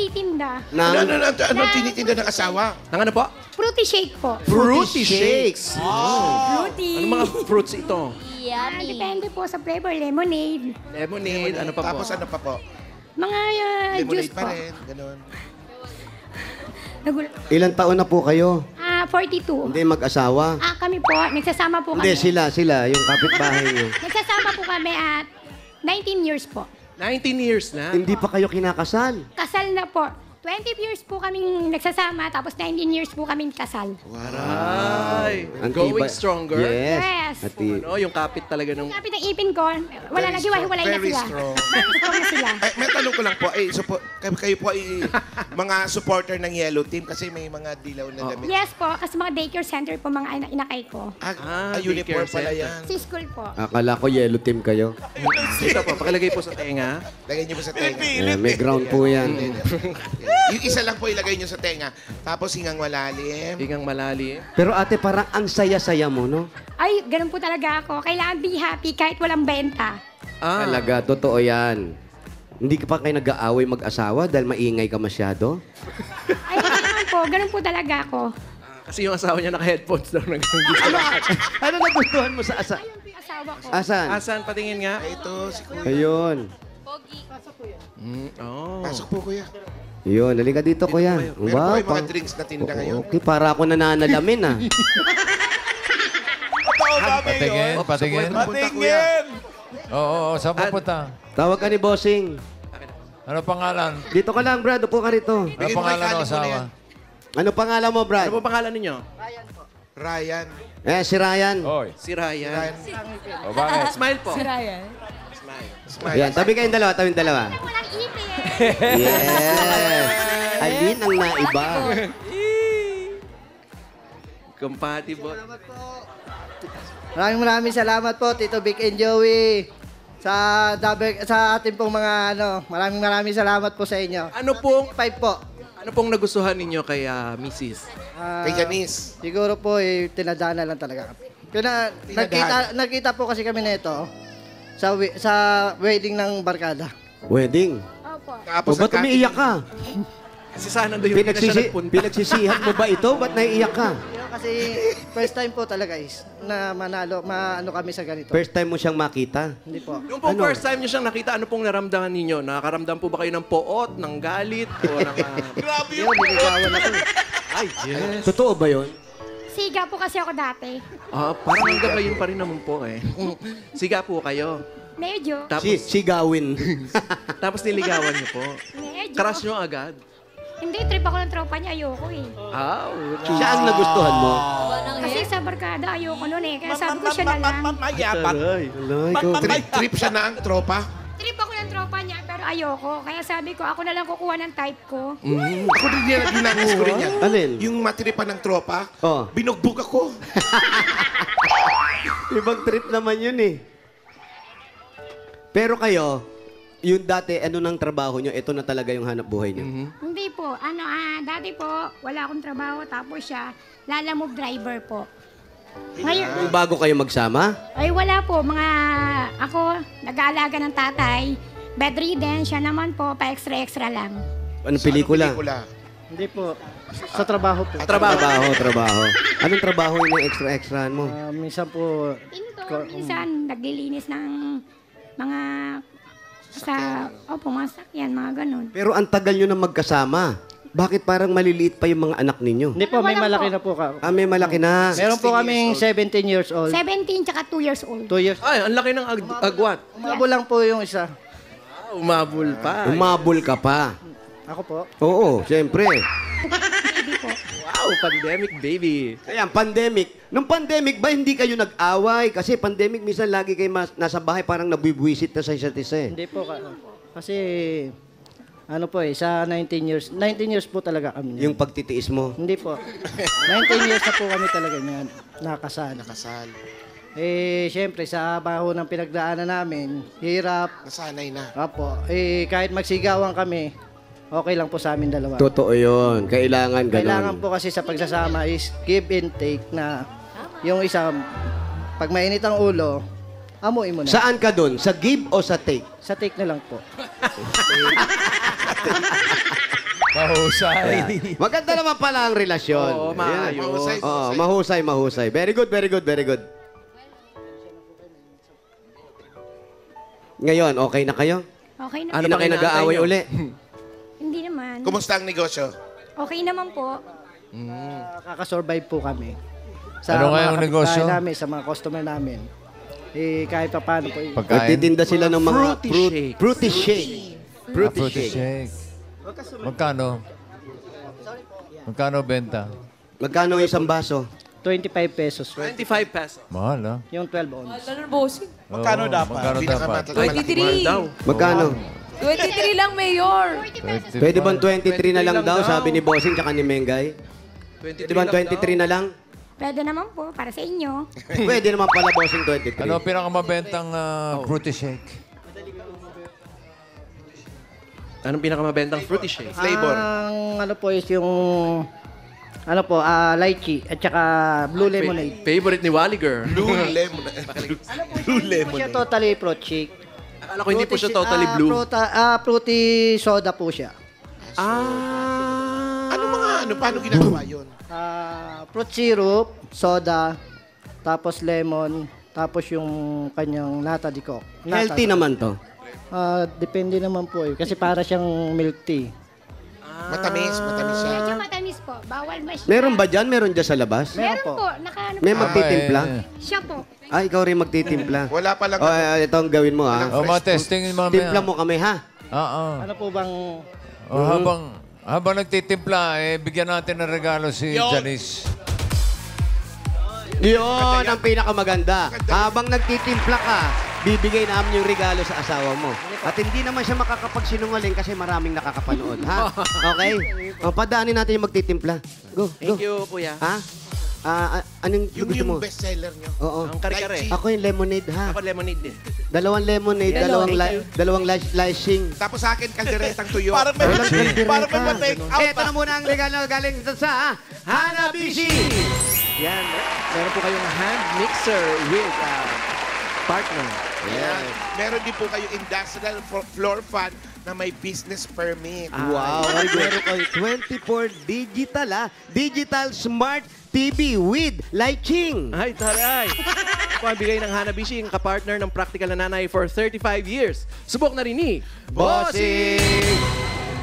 nagtitinda. Ano tinitinda ng asawa? Nang ano po? Fruity shake po. Fruity shakes. Fruity. Ano mga fruits ito? Yummy. Depende po sa flavor. Lemonade. Lemonade, ano pa po? Tapos ano pa po? Mga juice Lemonade pa po. rin. Ganon. Ilang taon na po kayo? 42. Hindi mag-asawa? Kami po, nagsasama po Hindi, kami. sila, yung kapitbahay niyo. Nagsasama po kami at 19 years po. 19 years na. Hindi pa kayo kinakasal. Kasal na po. 20 years po kaming nagsasama, tapos 19 years po kaming kasal. Aray. Ang Going tibay- stronger. Yes. Yes. At Ano, yung kapit talaga ng... Kapit ng ipin ko, wala na, hiwa-hiwalay na Very sila. strong. Very strong na sila. Ay, may tanong ko lang po. Kayo po ay mga supporter ng Yellow Team kasi may mga dilaw na damit. Yes po, kasi mga daycare center po mga inakay ko. Uniform daycare pala center. yan. Sa school po. Akala ko yellow team kayo. Ito po, pakilagay po sa tenga. Lagay niyo po sa tenga. May ground po yan. Yung isa lang po ilagay niyo sa tenga. Tapos hingang malalim. Hingang malalim. Pero ate, parang ang saya-saya mo, no? Ay, ganun po talaga ako. Kailangan be happy kahit walang benta. Talaga, totoo yan. Hindi ka pa kayo nag-aaway mag-asawa dahil maingay ka masyado? Ay, ganun po talaga ako. Kasi yung asawa niya naka-headphones daw. Ano nagustuhan mo sa Ayun po yung asawa ko. asan? Asan? Patingin nga. Ito, si Kuya. Ayun. Oh. Pasok po, Kuya. Yun, halika dito, kuya. Meron po Wow, yung mga drinks na tinda ngayon. Okay, para ako nananalamin, ah. Patingin, patingin. Patingin! Oo, saan pupunta? Tawag ka ni Bossing. Ano pangalan? Dito ka lang, Brad. Upo ka rito. Ano pangalan ng asawa? Ano pangalan mo, Brad? Ano po pangalan ninyo? Ryan. Si Ryan. Oy. Si Ryan. O bakit? Smile po. Ayan, tabi kayong dalawa, Walang ipin. Yes. Alin ang naiba? Compatible. Maraming salamat po, Tito Vic and Joey. Sa ating pong mga maraming salamat po sa inyo. Ano pong, 5 po. ano pong nagustuhan ninyo kay Mrs.? Kay Janice. Siguro po, tinadana lang talaga kami. Nagkita po kasi kami nito sa wedding ng barkada. Wedding. Opo. Tapos O, ba't umiiyak ka? Kasi sana doon yung hindi na siya nagpunta. Pinagsisihan mo ba ito? Ba't naiiyak ka? Kasi first time po talaga na maano kami sa ganito. First time mo siyang makita. Hindi po. Yung pong Ano? first time niyo siyang nakita, ano pong naramdaman ninyo? Nakakaramdam po ba kayo ng poot, ng galit, o ng... Grabe Yun, niligawan ako. Ay, yes. Totoo ba yun? Siga po kasi ako dati. Parang hanggang ngayon pa rin naman po eh. Siga po kayo. Medyo. Tapos, Sigawin. tapos niligawan niyo po. Medyo. Crush niyo agad. Hindi, trip ako ng tropa niya. Ayoko eh. Siya ang nagustuhan mo. Kasi sa barkada, ayoko nun eh. Kaya sabi ko siya na lang. Alay, ikaw. Trip siya na ang tropa. Trip ako ng tropa niya, pero ayoko. Kaya sabi ko, ako na lang kukuha ng type ko. Ako din dinanas ko rin yan. Alin? Yung matripan ng tropa, Oh. binugbog ako. Ibang trip naman yun eh. Pero kayo, yung dati, ano nang trabaho nyo? Ito na talaga yung hanap buhay nyo. Hindi po. Dati po, wala akong trabaho. Tapos siya, lalamove driver po. Ngayon, Yung bago kayo magsama? ay wala po. Ako, nag-aalaga ng tatay. Bedridden, siya naman po, pa-extra-extra lang. Anong pelikula? Hindi po. Sa trabaho po. Trabaho. Anong trabaho yung extra-extrahan mo? Minsan po, Pinto, minsan, naglilinis ng mga mga sakyan, mga ganun. Pero ang tagal nyo na magkasama. Bakit parang maliliit pa yung mga anak ninyo? hindi po, may Wala malaki po. na po. May malaki na. Meron po 16 kaming years 17 years old. 17 tsaka 2 years old. 2 years. Ay, ang laki ng agwat. Umabo lang po yung isa. Umabol pa. Umabol ka pa. Ako po. Oo, siyempre. Wow, pandemic baby. Kaya pandemic. Nung pandemic ba hindi kayo nag-away? Kasi pandemic minsan lagi kayo nasa bahay parang nabibwisit na sa isa't isa eh. Hindi po. Kasi, sa 19 years po talaga kami. Yung pagtitiis mo. Hindi po. 19 years na po kami talaga niyan. Nakasal. Nakasal. Siyempre, sa baho ng pinagdaanan namin, hirap. Nasanay na. Apo. Kahit magsigawan kami, okay lang po sa amin dalawa. Totoo yun. Kailangan ganun. Kailangan po kasi sa pagsasama is give and take na yung isa, pag mainit ang ulo, amuin mo na. Saan ka dun? Sa give o sa take? Sa take na lang po. Mahusay. Maganda naman pala ang relasyon. Oo, maayos. Mahusay, Oo, mahusay, mahusay. Very good, very good, very good. Ngayon, okay na kayo? Okay na. Ano Hindi na ba kayo inaantay nag-aaway nyo? uli? Hindi naman. Kumusta ang negosyo? Okay naman po. Kakasurvive po kami. Ano nga yung mga negosyo? kapitbahay namin, sa mga customer namin. Kahit pa paano po. Pagkain. Nagtitinda sila ng mga Fruity shakes. fruity shake. Fruity Fruity shake. shake. Magkano? Magkano benta? Magkano ang isang baso? 25 pesos. 25 pesos. Mahal, ah. Yung 12 ounce. Ano bossing? Magkano dapat? Magkano dapat? 23. Daw. Magkano? 23 lang, Mayor. 20 Pwede bang 23 na lang 23 daw, lang sabi daw. ni Bossing tsaka ni Mengay? Pwede bang 23 na lang? Pwede naman po, para sa inyo. Pwede naman pala Bossing 23. Ano ang pinakamabentang fruity shake? Anong pinakamabentang fruity shake? Flavor. Ang ano po is yung lychee at saka blue lemonade. Favorite ni Wally Girl. Blue lemon. Blue lemon. Siya totally fruit shake. Akala ko hindi po siya totally blue. Fruity soda po siya. Paano ginagawa yun? Fruit syrup, soda, tapos lemon, tapos yung kanyang nata de coke. Healthy naman to. Depende naman po eh. Kasi para siyang milk tea. Matamis siya. Medyo matamis po. Bawal masyado. Meron ba dyan? Meron dyan sa labas? Meron po. po. Nakaano May po. magtitimpla? Siya po. Ikaw rin magtitimpla. Wala pa lang. O, ito ang gawin mo, ha? O, mga testing mga Timpla mo kami, ha? Oo. Ano po bang... O, habang nagtitimpla, bigyan natin ng regalo si Janice. Yun ang pinakamaganda. Habang nagtitimpla ka, bibigay namin yung regalo sa asawa mo. At hindi naman siya makakapagsinungaling kasi maraming nakakapanood, ha? Okay? O, padaanin natin yung magtitimpla. Go, go. Thank you, Kuya. Ha? Anong gusto mo? Yung best seller nyo. Oo. Ang kare-kare. Lychee. Ako yung lemonade, ha? Ako lemonade din. Dalawang lemonade, dalawang lashing. Tapos sa akin, kalderetang tuyo. Parang may Ito na muna ang regalo galing sa Hanabishi. Yan. Meron po kayong hand mixer with partner. Ayan. Meron din po kayo industrial floor fan na may business permit. Wow, meron kayo 24 digital, Digital Smart TV with lighting. Ay, taray. Ako ang bigay ng Hanabishi, yung kapartner ng practical na nanay for 35 years. Subok na rin ni Bossing!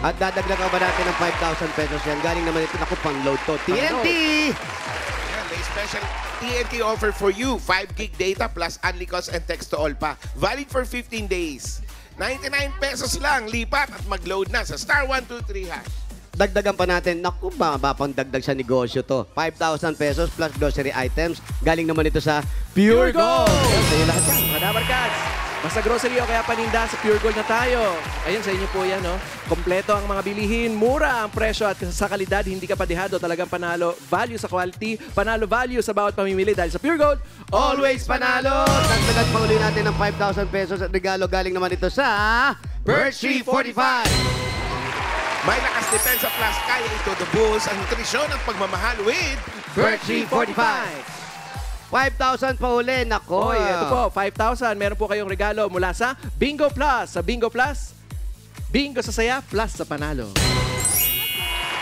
At dadagdagan ba natin ng 5,000 pesos yan? Galing naman ito, naku, pang-load to. TNT! Ayan, may special TNT offer for you. 5 gig data plus only calls and text to all pa. Valid for 15 days. 99 pesos lang. Lipat at mag-load na sa star 123 hash. Dagdagan pa natin, naku, pang dagdag sa negosyo to. 5,000 pesos plus grocery items. Galing naman ito sa Pure Gold! Sa'yo lahat yan. Mga Dabar Cats, basta grocery o kaya paninda, sa Pure Gold na tayo. Ayun, sa inyo po yan, no? Kompleto ang mga bilihin, mura ang presyo at sa kalidad, hindi ka padihado. Talagang panalo value sa quality, panalo value sa bawat pamimili dahil sa Pure Gold, Always panalo! Dagdagan pa uli natin ng 5,000 pesos at regalo galing naman ito sa Birch Tree 45. May lakas depensa plus kaya ito buhos ang nutrisyon at pagmamahal with Birch Tree 45. 5,000 pa uli, nako. Oy, ito po, 5,000. Meron po kayong regalo mula sa Bingo Plus. Sa Bingo Plus, bingo sa saya plus sa panalo.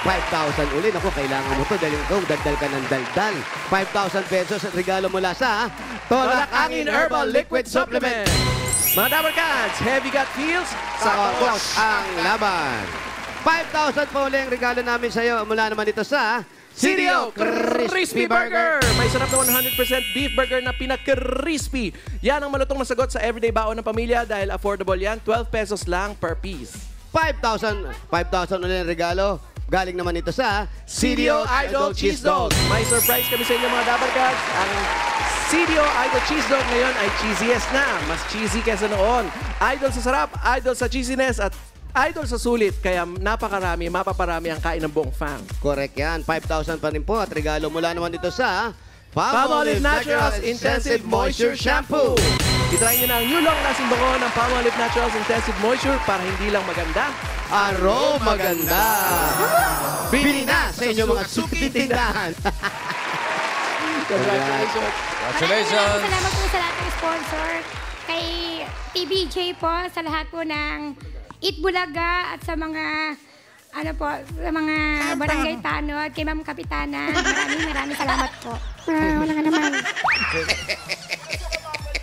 5,000 uli. Naku, kailangan mo to dahil ikaw dagdal ka ng daldal. 5,000 pesos at regalo mula sa Tolak Angin Herbal Liquid Supplement. Mga Dabar Cats, heavy gut feels Sa Kokos ang laban. 5,000 pa uli ang regalo namin sa iyo mula naman ito sa CDO Crispy Burger. May sarap na 100% beef burger na pinaka-crispy. Yan ang malutong na sagot sa everyday baon ng pamilya dahil affordable yan. 12 pesos lang per piece. 5,000 uli ang regalo. Galing naman ito sa CDO Idol Cheese Dog. May surprise kami sa inyo mga Dabar Cats. Ang CDO Idol Cheese Dog ngayon ay cheesiest na. Mas cheesy kesa noon. Idol sa sarap, idol sa cheesiness at idol sa sulit. Kaya napakarami, mapaparami ang kain ng buong fam. Correct yan. 5,000 pa rin po at regalo mula naman ito sa Palmolive Naturals Intensive Moisture Shampoo. I-try nyo na ang new long-lasting bango ng Palmolive Naturals Intensive Moisture para hindi lang maganda, aroma ganda. Bili na sa inyong mga sukitindahan. Congratulations. Congratulations! Maraming salamat po sa lahat ng sponsor. Kay TBJ po, sa lahat po ng Eat Bulaga at sa mga ano po, sa mga barangay tanod, kay Ma'am Kapitana, maraming salamat po. Wala nga naman.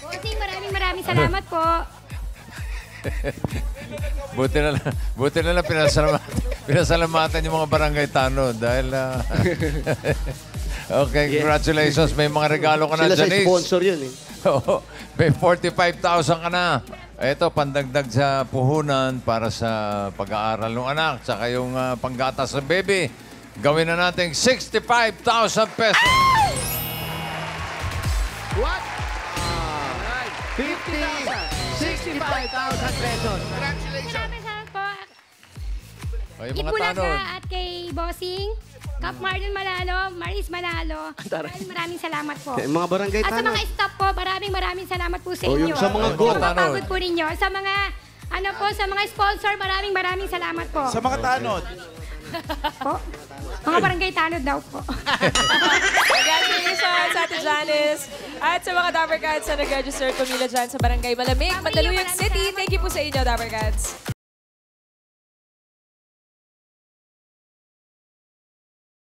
Bossing, maraming salamat po. Buti na lang pinasalamatan yung mga barangay tanod dahil okay, congratulations. May mga regalo ka na, Sila sa Janice. sponsor yun eh. Oo, may 45,000 ka na. Ito, pandagdag sa puhunan para sa pag-aaral ng anak. Tsaka yung panggatas ng baby. Gawin na natin 65,000 pesos. What? 65,000 pesos. Congratulations! Maraming salamat po. O, yung mga Ibulaga tanod. at kay Bossing, Cap Marlon Manalo, Maris Manalo. Maraming salamat po. Yung mga barangay At sa tanod. mga staff po, maraming salamat po sa Oh, inyo. yung sa mga go. Napapagod po ninyo. Sa mga, sa mga sponsor, maraming salamat po. Sa mga tanod. Po. Mga barangay tanod daw po. Congratulations, Ate Janice. At sa mga Dapper Cats na nag-register, pumila dyan sa Barangay Malamig, Mandaluyong City. Thank you po sa inyo, Dapper Cats.